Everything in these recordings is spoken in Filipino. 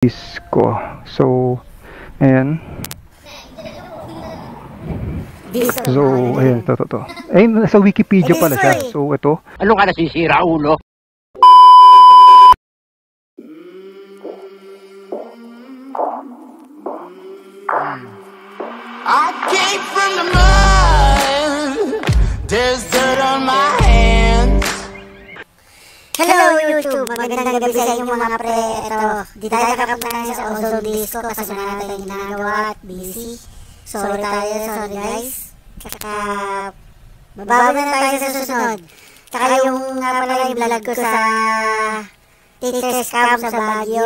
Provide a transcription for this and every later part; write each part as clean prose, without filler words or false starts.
Disco. So, ayan. So, ayan, to. Ayun, nasa Wikipedia pala siya. So, ito. Ano ka nasisira, ulo? I came from the mud. There's dirt on my hands. Hello YouTube! Magandang gabi sa inyo mga pre. Ito, di tayo kakapunta sa Ozone Disco kasi wala na tayong ginagawa at busy. Sorry guys. Tsaka, mabago na tayo sa susunod. Tsaka yung nga pala yung vlog ko sa Teachers Camp sa Baguio,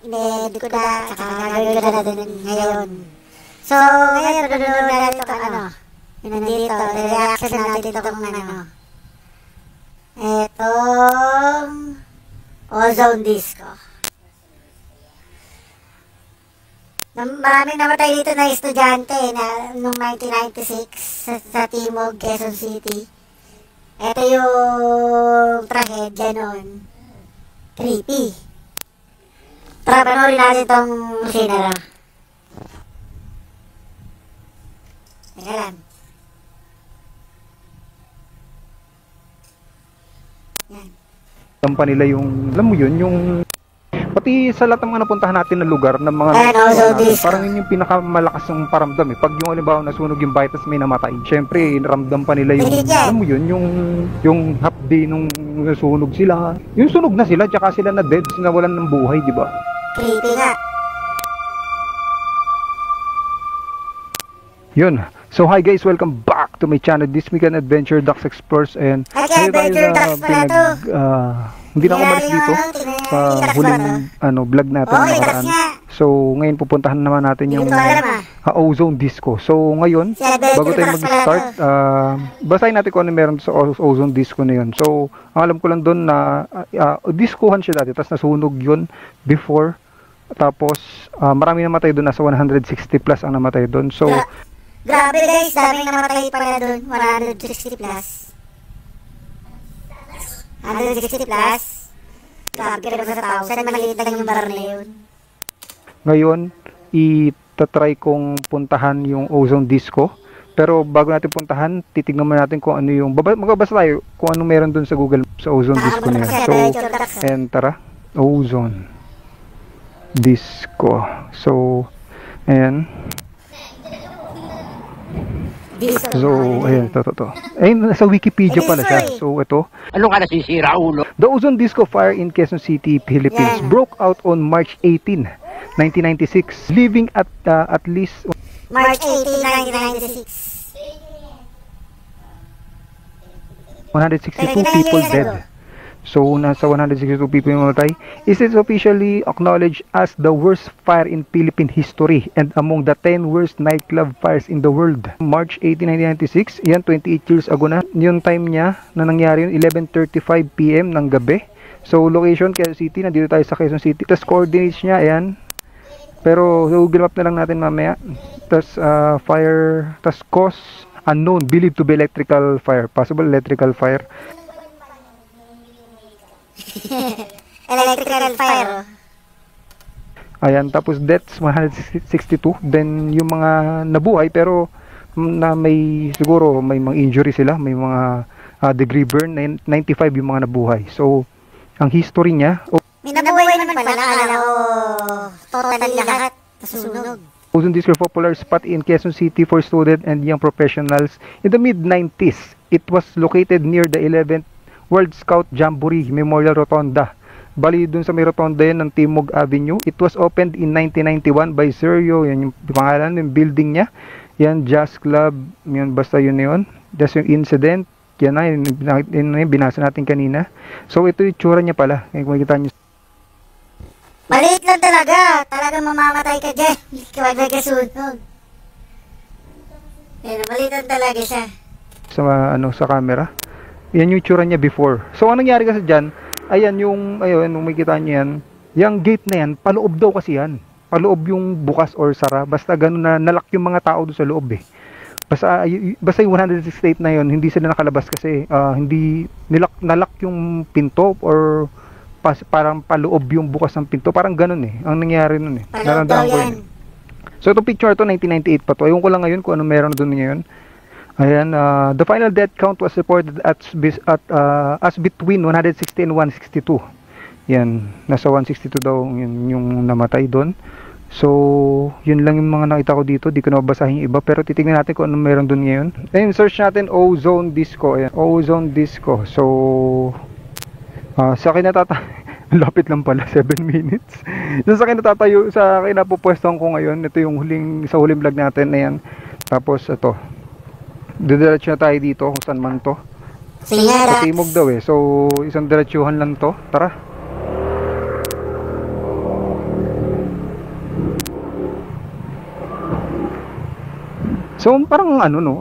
in-edit ko na, tsaka gagawin ko na din ngayon. So, ngayon, nanonood na ito yung nandito, reaction natin itong etong Ozone Disco. Maraming namatay dito na estudyante na noong 1996 sa Timog, Quezon City. Ito yung trahedya nun. Creepy. Tara, panoorin natin itong sinara. Teka lang. Yan. Tampa nila yung, alam mo yun, yung pati sa lahat ng mga napuntahan natin na lugar ng mga parang yun yung pinakamalakas ng paramdam eh. Pag yung halimbawa nasunog yung bahay tapos may namatay, syempre naramdam pa nila yung, alam mo yun, yung hapdi nung nasunog sila. Yung sunog na sila, tsaka sila na dead, sinawalan ng buhay, di ba? Creepy nga. Yun. So hi guys, welcome back to my channel, This Week an Adventure Ducks Explores, and Adventure Ducks pala to. hindi na ako umalis dito sa huling vlog natin na nakaraan. So ngayon pupuntahan naman natin yung Ozone Disco. So ngayon, bago tayo mag-start, basahin natin kung ano meron sa Ozone Disco na yun. So ang alam ko lang doon na discohan siya dati, tapos nasunog yun before. Tapos marami namatay doon, nasa 160 plus ang namatay doon. So grabe guys, daming namatay pala doon, 160 plus. 160 plus. Grabe ka naman sa 1,000, maliit lang yung bar na yun. Ngayon, itatry kong puntahan yung Ozone Disco. Pero bago natin puntahan, titignan muna natin kung ano yung, magbabasa tayo kung ano meron doon sa Google sa Ozone Disco na yun. So, and tara, Ozone Disco. So, ayan. So, ayan, to. Ayun, nasa Wikipedia pala siya. So, ito. Ano ka nasisira, ulo? The Ozone Disco fire in Quezon City, Philippines broke out on March 18, 1996, leaving at least March 18, 1996. 162 people dead. So, nasa 162 people yung namatay. It is officially acknowledged as the worst fire in Philippine history and among the 10 worst nightclub fires in the world. March 18, 1996, yan 28 years ago na. Yung time niya na nangyari yun, 11:35 PM ng gabi. So, location, Quezon City, nandito tayo sa Quezon City. Tapos coordinates niya, ayan. Pero, Google Map na lang natin mamaya. Tapos, fire, tapos cause unknown, believed to be electrical fire. Possible electrical fire. Electrical fire. Ayan, tapos deaths 162. Then yung mga nabuhay pero na may siguro may mga injury sila, may mga degree burn, 95 yung mga nabuhay. So ang history niya, May nabuhay naman pala, akala ko totally lahat nasusunog. Ozone Disco popular spot in Quezon City for student and young professionals in the mid-90s. It was located near the 11th World Scout Jamboree Memorial Rotonda. Bali dun sa may rotonda yan ng Timog Avenue. It was opened in 1991 by Sergio. Yan yung pangalan ng building niya. Yan, Jazz Club. Yan, basta yun yun. That's yung incident. Yan na, yung binasa natin kanina. So ito yung tsura niya pala. Kung makikita nyo. Maliit lang talaga. Talagang mamamatay ka dyan. Huwag nagkasunog. Yan, maliit lang talaga siya. Sa camera. Yan yung tsura niya before. So anong nangyari kasi dyan, ayan yung makikita nyo yan, yung gate na yan, paloob daw kasi yan. Paloob yung bukas or sara, basta ganun na nalock yung mga tao doon sa loob eh. Basta yung 168 na yun, hindi sila nakalabas kasi hindi nalock yung pinto or parang paloob yung bukas ng pinto. Parang ganun eh. Ang nangyari nun eh. Paloob daw Naramdaman ko yan. yun. So itong picture to 1998 pa to. Ayun ko lang ngayon kung ano meron doon ngayon. Ayan, the final death count was reported as between 160 and 162. Yan, nasa 162 daw yung namatay doon. So, yun lang yung mga nakita ko dito. Di ko na babasahin yung iba, pero titingnan natin kung ano meron doon ngayon. Ayun, search natin ozone disco. Ayan, ozone disco. So, sa akin lapit lang pala, 7 minutes. Sa akin sa akin napupwestuhan ko ngayon. Ito yung sa huling vlog natin. Ayan, tapos ito. Didiretso na tayo dito kung saan man to. Sige, Sa Dax. timog daw eh. So, isang diretsuhan lang to. Tara. So, parang ano no,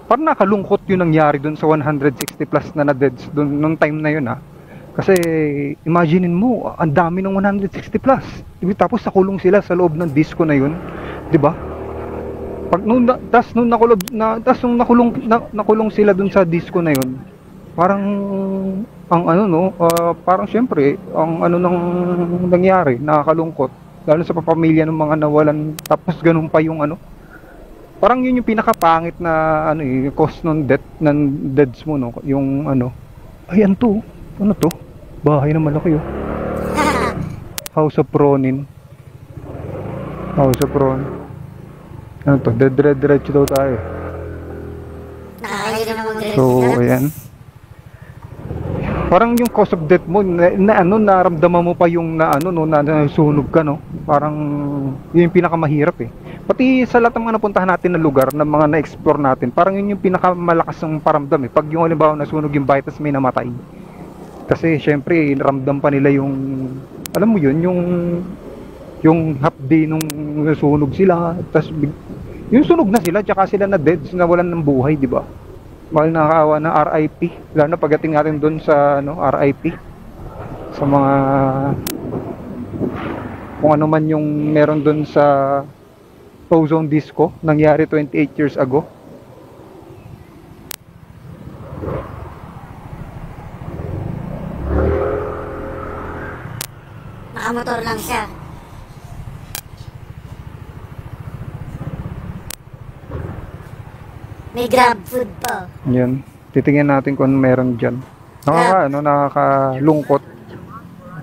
parang nakalungkot yung nangyari dun sa 160 plus na deaths dun nung time na yun Kasi, imaginein mo, ang dami ng 160 plus. Tapos nakulong sila sa loob ng disco na yun. 'Di ba? Nung nakulong sila dun sa disco na yun, parang ang parang syempre ang nang nangyari, nakakalungkot lalo sa pamilya ng mga nawalan, tapos ganun pa yung parang yun yung pinakapangit na cost ng deaths mo yung ayan to, bahay na malaki House of Ronin. Ano to? Diretso daw tayo. Nakakayo naman direct. So, ayan. Parang yung cause of death mo, naramdaman mo pa yung nasunog ka, no? Parang, yun yung pinakamahirap eh. Pati sa lahat ng mga napuntahan natin na lugar, na mga na-explore natin, parang yun yung pinakamalakas ng paramdam eh. Pag yung halimbawa nasunog yung bahay, tas may namatay. Kasi, syempre, naramdam pa nila yung, alam mo yun, yung hapdi nung nasunog sila, tas yung sunog na sila, tsaka sila na dead, nawalan ng buhay, di ba? Mahal nakakaawa na RIP, lalo na pagdating natin doon sa RIP, sa mga kung ano man yung meron doon sa ozone disco, nangyari 28 years ago. Nakamotor lang siya. May grab food pa. Yan. Titingnan natin kung ano meron dyan. Nakakalungkot.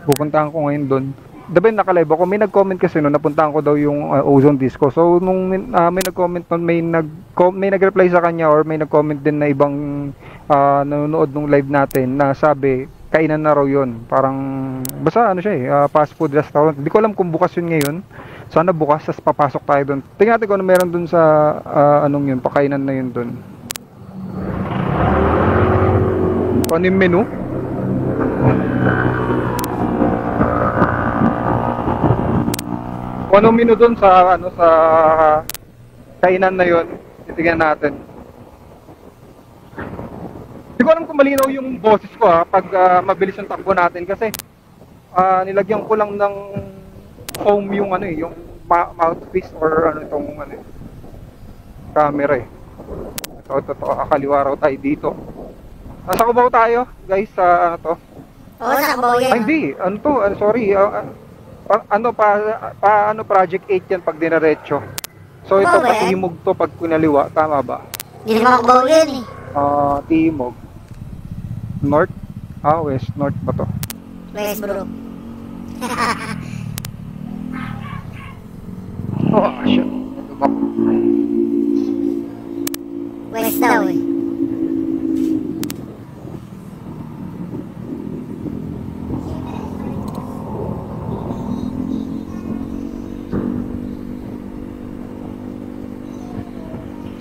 Pupuntahan ko ngayon doon. Diba nakalive ako, may nag-comment kasi napuntahan ko daw yung ozone disco. So nung may nag-comment nun, may nag-reply sa kanya or may nag-comment din na ibang nanonood nung live natin na sabi, kainan na raw yun. Parang, basta siya fast food restaurant. Hindi ko alam kung bukas yun ngayon. Sana bukas, tas papasok tayo doon. Tingnan natin kung ano meron doon sa yun, pakainan na yun doon. Ano yung menu? Kung anong menu doon sa sa kainan na yun, titingnan natin. Hindi ko alam kung malinaw yung boses ko pag mabilis yung takbo natin kasi nilagyan ko lang ng foam yung yung mouthpiece or itong camera eh. Ito, akaliwa raw tayo dito. Nasa Cubao tayo, guys, sa to? Oo, sa Cubao yan. Hindi, sorry. Project 8 yan pag dinaretso. So ito, Cubao, patimog to pag kunaliwa, tama ba? Hindi naman Cubao yan eh. Timog. North? West. North pa to. West bro. Shit. West daw eh.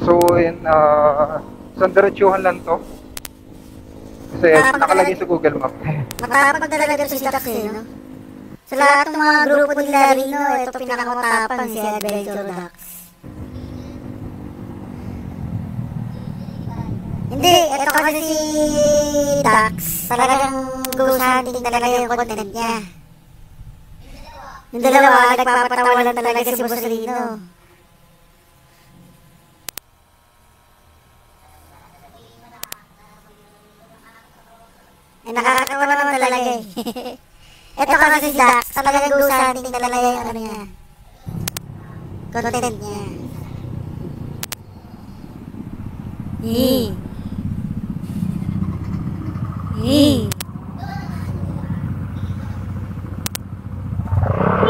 So, isang diretsuhan lang to. Kasi nakalagay sa Google Map. Matapag talaga si Dax eh, no? Sa lahat ng mga grupo nila Rino, ito pinakamatapang si Adventure Dax. Hindi, ito kasi si Dax, talagang ghost hunting talaga yung content niya. Yung dalawa, nagpapatawalan talaga si Boss Rino. Nakakatawa naman talaga eh. Ito kasi si Dax, talagang gusto din talaga yung ano niya. Content niya.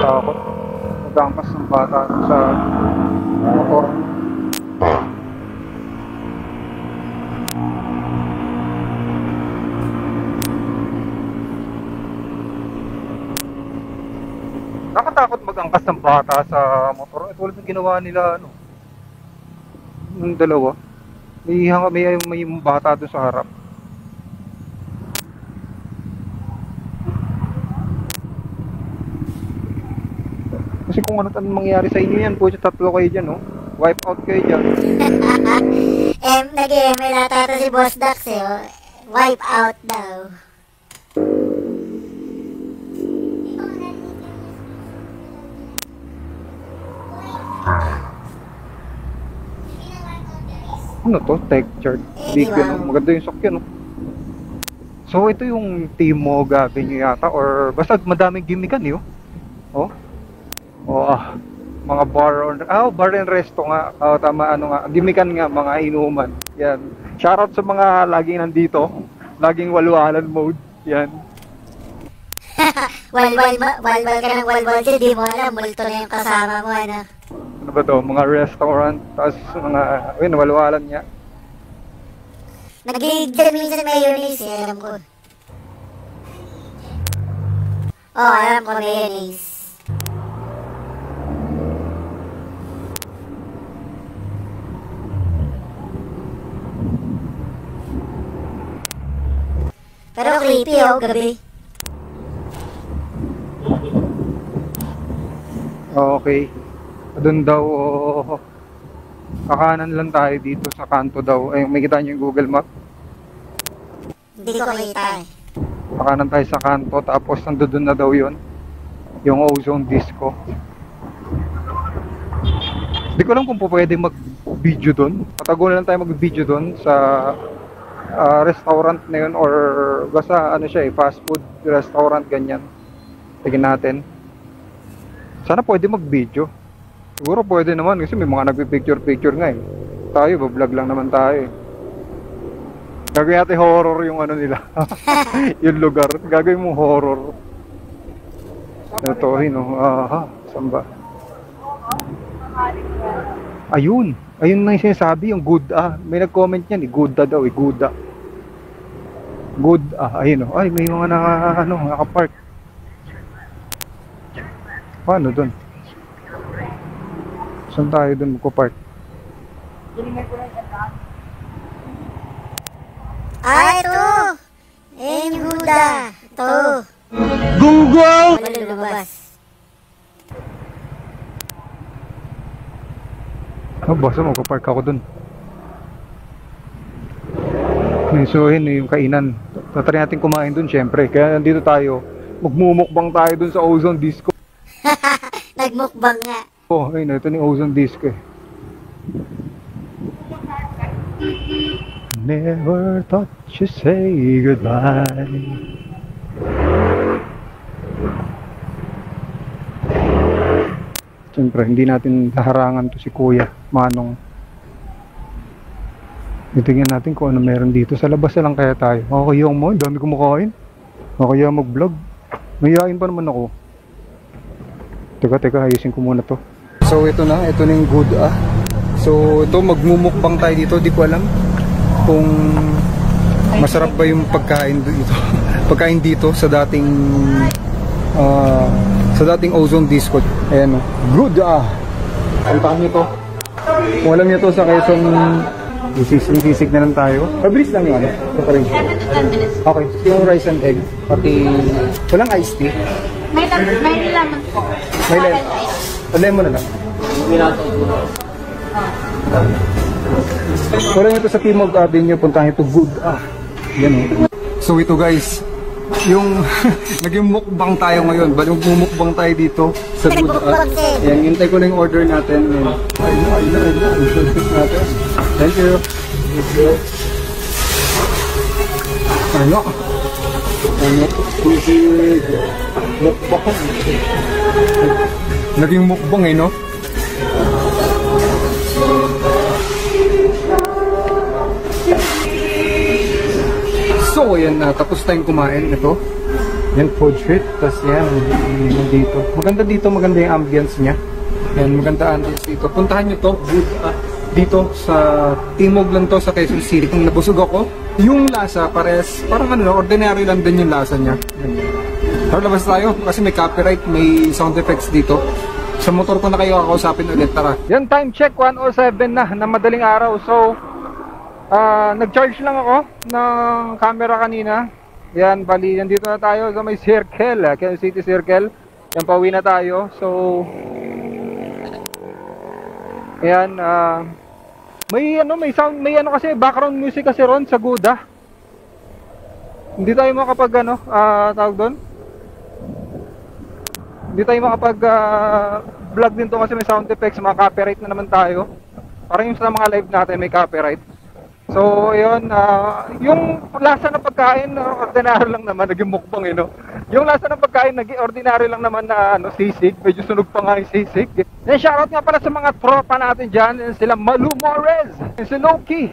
Takot. Nagangkas ng bata sa motor. Nakatakot mag-angkas ng bata sa motor. Tulad ng ginawa nila, ano, yung dalawa. May bata doon sa harap. Kasi kung ano mangyari sa inyo yan, po tatlo kayo dyan, no? Wipe out kayo dyan. Nag-ML ata ito si Boss Dax eh. Oh. Wipe out daw. Ano to? Tech chart. Big, ano? Maganda yung sakyan, no? So, ito yung team mo, gabi nyo yata. Or basta madaming gimmickan, yun. Oh? Oh, mga bar and resto nga. Oh, tama, ano nga. Gimmickan nga, mga inuman. Yan. Shoutout sa mga laging nandito. Laging walwalan mode. Yan. Walwal ka ng walwal siya, di mo alam, multo na yung kasama mo, ano. Ano ba to? Mga restaurant, tapos mga, ayun, walwalan niya. Nag-gig dyan minsan mayonnaise eh, alam ko. Oh, alam ko mayonnaise. Pero creepy oh, gabi. Okay. Doon daw, kakanan lang tayo dito sa kanto daw. Ay, may kita niyo yung Google Map? Hindi ko kita eh. Kakanan tayo sa kanto, tapos nandoon na daw yun. Yung ozone disco. Hindi ko alam kung pwede mag-video doon. Patago na lang tayo mag-video doon sa restaurant na yun, or basta ano siya eh, fast food restaurant, ganyan. Tingnan natin. Sana pwede mag-video. Siguro pwede naman kasi may mga nagpipicture-picture nga eh. Tayo, bablog lang naman tayo eh. Gagawin natin horror yung ano nila. Yung lugar. Gagawin mo horror. Ito, saan ba? Ayun. Ayun na yung sinasabi, yung good may nag-comment yan, Guda daw, Guda. Good, ayun o. Ay, may mga nakapark. Paano dun? Saan tayo dun magko-park? Ito! Yung Guda. Ito. Google! Malulubas. Basta magko-park ako dun. Nisuhin yung kainan. Tatry natin kumain dun syempre. Kaya nandito tayo. Magmumukbang tayo dun sa ozone disco. Nagmukbang nga. Oh, ayun, ito yung ozone disco eh. Never thought you say goodbye. Siyempre, hindi natin harangan to si Kuya Manong. Itingnan natin kung ano meron dito. Sa labas na lang kaya tayo. Okay yung mo, dami kumakain. Okay yung mag-vlog. Mayayain pa naman ako. Teka, ayusin ko muna to. So ito na yung good So ito, magmumukbang tayo dito. Di ko alam kung masarap ba yung pagkain dito. Pagkain dito sa dating ozone disco. Ayan o. Good Alpahan nyo to. Kung alam nyo to sa Quezon, sisig na lang tayo. Mabilis lang yung preparation. Okay. Yung rice and egg. Pati walang iced tea. May lemon po. May lemon. Lemon na lang. Wala nyo ito sa Timog Avenue. Puntahan ito. Good Yan o. So ito guys, yung naging mukbang tayo ngayon. Bali mumukbang tayo dito sa Good Yan, hintay ko na yung order natin. Ay na. Thank you. Ano? Ano? Sisig. Mukbang. Naging mukbang eh, no? So, ayan na. Tapos tayong kumain. Ito. Yan, food street. Tapos yan, dito. Maganda dito. Maganda yung ambience niya. Yan, maganda ambience dito. Puntahan nyo to. Good, dito sa Timog lang to sa Quezon City. Kung nabusog ako, yung lasa pares, parang ano, ordinary lang din yung lasa niya. Tara, labas tayo kasi may copyright, may sound effects dito. Sa motor ko na kayo kakausapin ulit, tara. Yan, time check, 1:07 na madaling araw. So, nag-charge lang ako ng camera kanina. Yan, bali, nandito na tayo sa may circle, Quezon City Circle. Yan, pauwi na tayo. So, ayan, may sound, may ano kasi, background music kasi ron sa Guda. Hindi tayo makapag, tawag doon? Hindi tayo makapag, vlog din to kasi may sound effects, mga copyright na naman tayo. Parang yung sa mga live natin may copyright. So, ayun, yung lasa ng pagkain, ordinary lang naman, naging mukbang, no? Yung lasa ng pagkain, naging ordinary lang naman na sisig, medyo sunog pa nga yung sisig. Then, shoutout nga pala sa mga tropa natin dyan, sila Malu Morez, si Loki.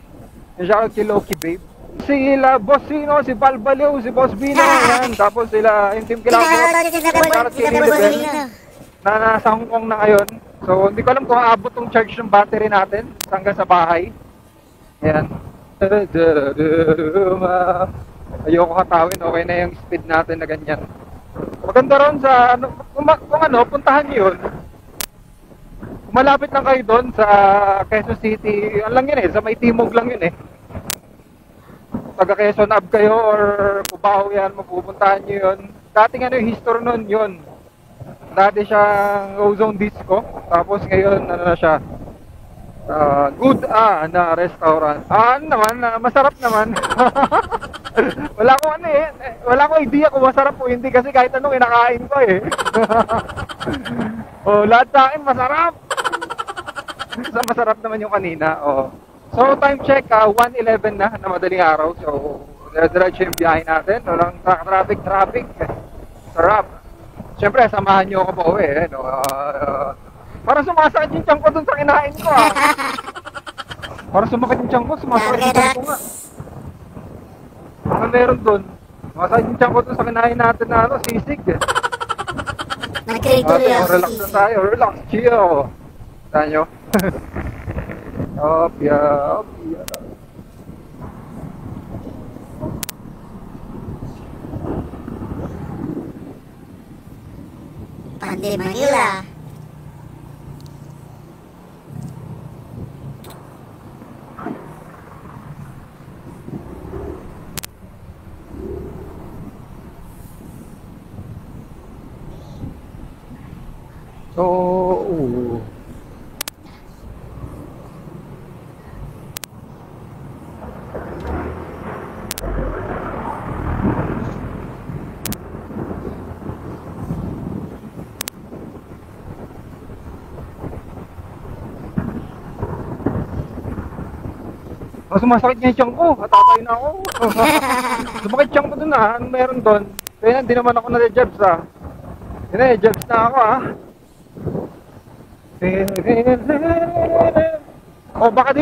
Shoutout kay Loki, babe. Sila Bossino, si Balbaliw, si Boss Bino, yan. Tapos sila, yung team kilabo. Shoutout kay Liliben, na nasa Hong Kong na ngayon. So, hindi ko alam kung aabot tong charge ng battery natin hanggang sa bahay. Yan. Ayoko katawin, okay na yung speed natin na ganyan. Maganda ron sa, kung puntahan nyo yun. Malapit lang kayo doon sa Quezon City, ano lang yun sa may Timog lang yun Taga Quezon Ave kayo or Cubao yan, mapupuntahan nyo yun. Dating yung history nun yun. Dati siyang Ozone Disco, tapos ngayon na siya. Good na restaurant. Masarap naman. Wala akong idea kung masarap o hindi kasi kahit anong kinakain ko lahat sa akin masarap. Masarap naman yung kanina. So time check, 1:11 na madaling araw. So diretso yung biyahe natin. Walang traffic. Sarap. Siyempre, samahan nyo ako pa uwi. Parang sumasakit yung tiyan ko dun sa kinain ko Parang sumakit yung tiyan ko, sumasakit yung tiyan ko nga. Ano meron dun? Sumasakit yung tiyan ko dun sa kinain natin na sisig Relax na tayo, relax, chill. Saan nyo? Opya. Pande Manila. So, sumasakit niya yung tiyan ko. Natatay na ako. Sumakit tiyan ko dun Ano meron dun? Kaya hindi naman ako na-jabs Jabs na ako baka di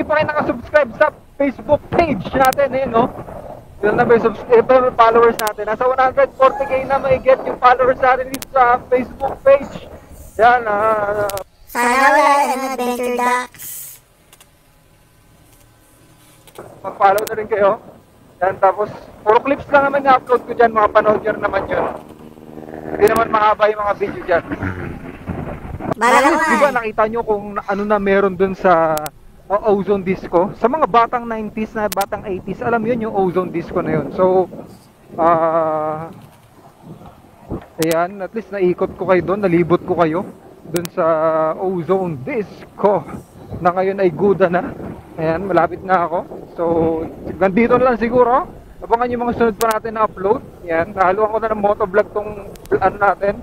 pa kayo nakasubscribe sa Facebook page natin Ilan na ba yung followers natin? Nasa 140k na may get yung followers natin dito sa Facebook page. Yan Sana wala Adventure Ducks. Mag-follow na rin kayo. Yan, tapos puro clips lang naman i-upload ko dyan, mga panood nyo naman yun. Hindi naman mahaba yung mga video dyan. Diba nakita nyo kung ano na meron dun sa Ozone Disco? Sa mga batang 90s na batang 80s, alam yun yung Ozone Disco na yun. So, ayan, at least naikot ko kayo dun, nalibot ko kayo dun sa Ozone Disco na ngayon ay Guda na. Ayan, malapit na ako. So, ganito na lang siguro. Abangan yung mga sunod pa natin na upload. Yan, nahaluan ko na ng motovlog tong natin.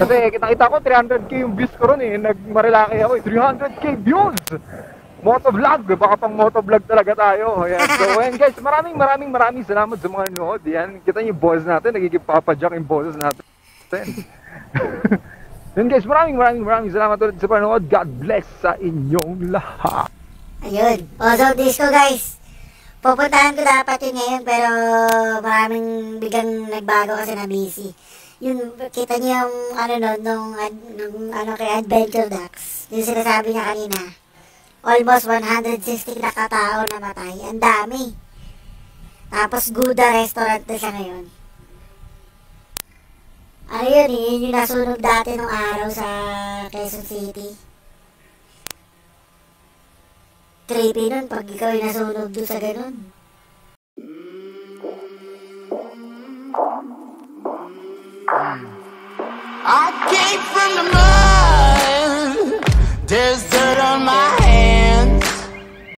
Kasi kita ko 300k yung views ko ron Nagmarilaki ako 300k views! motovlog. Baka pang motovlog talaga tayo. Ayan. So, ayan guys, maraming salamat sa mga nanood. Yan, kita niyo yung boses natin. Nagiging-papadyak yung boses natin. Yan guys, maraming salamat ulit sa panonood. God bless sa inyong lahat. Ayun. Ozone Disco guys. Pupuntahan ko dapat yun ngayon pero maraming biglang nagbago kasi na busy. Yun, kita niyo yung ano nun, nung ano kay Adventure Ducks. Yung sinasabi niya kanina. Almost 160 na katao namatay. Ang dami. Tapos Gouda restaurant na siya ngayon. Ano yun, yun yung nasunog dati nung araw sa Quezon City. Creepy nun pag ikaw yung nasunog doon sa ganun. I came from the mud.